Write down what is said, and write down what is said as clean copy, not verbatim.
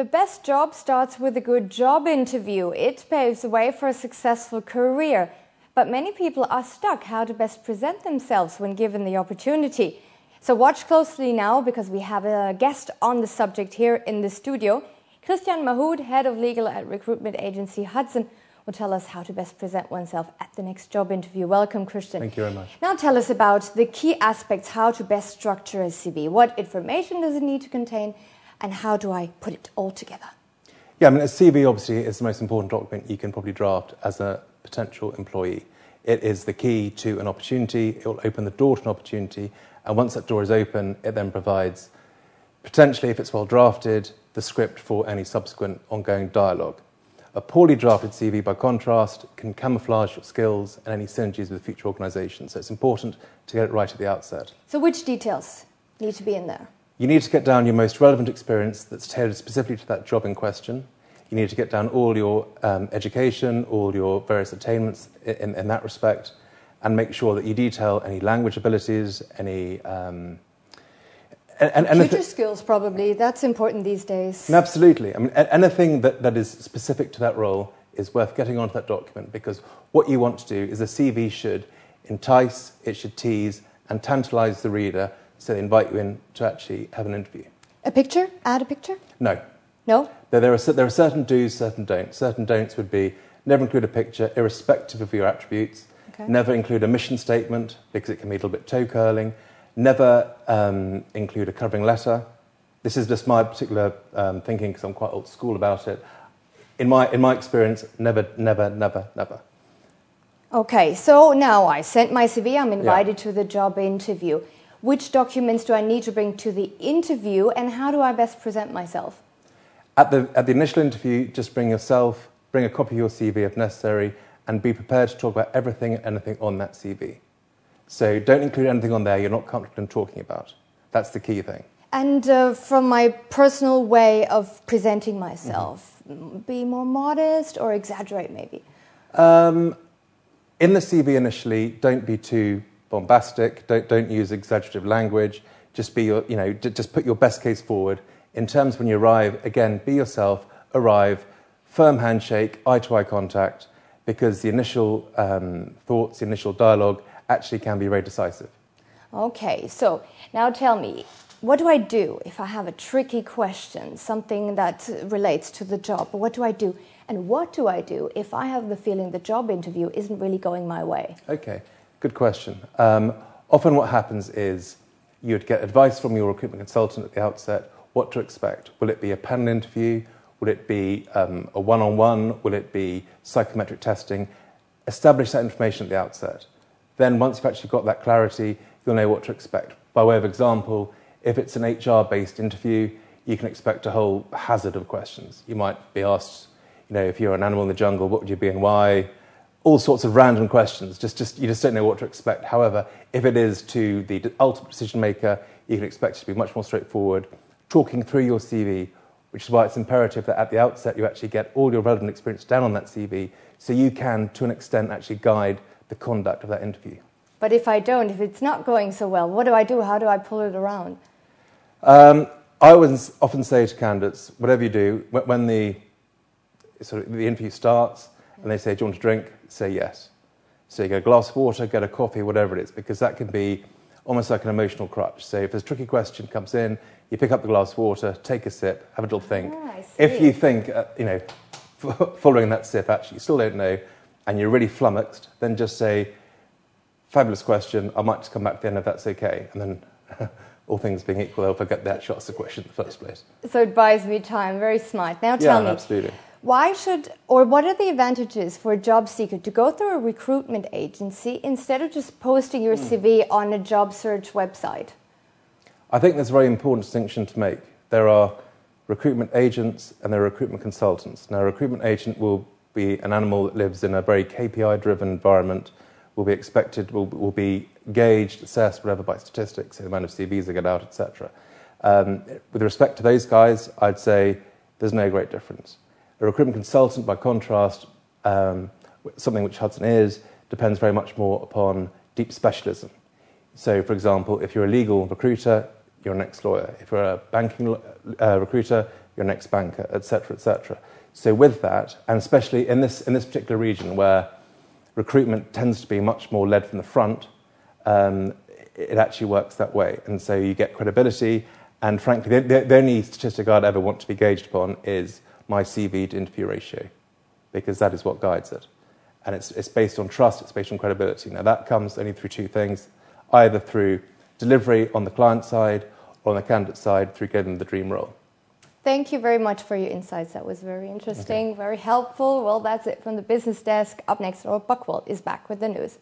The best job starts with a good job interview. It paves the way for a successful career. But many people are stuck how to best present themselves when given the opportunity. So watch closely now, because we have a guest on the subject here in the studio. Christian Mahood, head of legal at recruitment agency Hudson, will tell us how to best present oneself at the next job interview. Welcome, Christian. Thank you very much. Now tell us about the key aspects, how to best structure a CV. What information does it need to contain, and how do I put it all together? Yeah, I mean, a CV obviously is the most important document you can probably draft as a potential employee. It is the key to an opportunity. It will open the door to an opportunity. And once that door is open, it then provides, potentially, if it's well drafted, the script for any subsequent ongoing dialogue. A poorly drafted CV, by contrast, can camouflage your skills and any synergies with future organisations. So it's important to get it right at the outset. So which details need to be in there? You need to get down your most relevant experience that's tailored specifically to that job in question. You need to get down all your education, all your various attainments in that respect, and make sure that you detail any language abilities, any... Computer skills, probably. That's important these days. Absolutely. I mean, anything that is specific to that role is worth getting onto that document, because what you want to do is a CV should entice, it should tease, and tantalise the reader, so they invite you in to actually have an interview. A picture? Add a picture? No. No? There are certain do's, certain don'ts. Certain don'ts would be never include a picture, irrespective of your attributes. Okay. Never include a mission statement, because it can be a little bit toe-curling. Never include a covering letter. This is just my particular thinking, because I'm quite old school about it. In my experience, never, never, never, never. Okay, so now I sent my CV, I'm invited to the job interview. Which documents do I need to bring to the interview, and how do I best present myself? At the initial interview, just bring yourself, bring a copy of your CV if necessary, and be prepared to talk about everything and anything on that CV. So don't include anything on there you're not comfortable in talking about. That's the key thing. And from my personal way of presenting myself, be more modest or exaggerate maybe? In the CV initially, don't be too bombastic. Don't use exaggerative language. Just be just put your best case forward. In terms when you arrive, again, be yourself. Arrive, firm handshake, eye-to-eye contact, because the initial thoughts, the initial dialogue, actually can be very decisive. Okay, so now tell me, what do I do if I have a tricky question, something that relates to the job? What do I do? And what do I do if I have the feeling the job interview isn't really going my way? Okay, good question. Often what happens is you'd get advice from your recruitment consultant at the outset, what to expect. Will it be a panel interview? Will it be a one-on-one? Will it be psychometric testing? Establish that information at the outset. Then once you've actually got that clarity, you'll know what to expect. By way of example, if it's an HR-based interview, you can expect a whole hazard of questions. You might be asked, if you're an animal in the jungle, what would you be and why? All sorts of random questions. You just don't know what to expect. However, if it is to the ultimate decision maker, you can expect it to be much more straightforward, talking through your CV, which is why it's imperative that at the outset you actually get all your relevant experience down on that CV, so you can, to an extent, actually guide the conduct of that interview. But if I don't, if it's not going so well, what do I do? How do I pull it around? I always often say to candidates, whatever you do, when the interview starts and they say, do you want to drink? Say yes. So you get a glass of water, get a coffee, whatever it is, because that can be almost like an emotional crutch. So if a tricky question comes in, you pick up the glass of water, take a sip, have a little think. If you think, following that sip, actually you still don't know, and you're really flummoxed, then just say, fabulous question, I might just come back to the end if that's okay. And then, all things being equal, they'll forget they actually asked the question in the first place. So it buys me time, very smart. Now tell me, absolutely. what are the advantages for a job seeker to go through a recruitment agency instead of just posting your CV on a job search website? I think there's a very important distinction to make. There are recruitment agents and there are recruitment consultants. Now, a recruitment agent will be an animal that lives in a very KPI-driven environment, will be gauged, assessed, whatever, by statistics, the amount of CVs they get out, etc. With respect to those guys, I'd say there's no great difference. A recruitment consultant, by contrast, something which Hudson is, depends very much more upon deep specialism. So, for example, if you're a legal recruiter, your next lawyer. If you're a banking recruiter, your next banker, etc., etc. So with that, and especially in this particular region where recruitment tends to be much more led from the front, it actually works that way. And so you get credibility. And frankly, the only statistic I'd ever want to be gauged upon is my CV to interview ratio, because that is what guides it. And it's based on trust, it's based on credibility. Now, that comes only through two things, either through delivery on the client side or on the candidate side through getting the dream role. Thank you very much for your insights. That was very interesting, very helpful. Well, that's it from the business desk. Up next, Rob Buchwald is back with the news.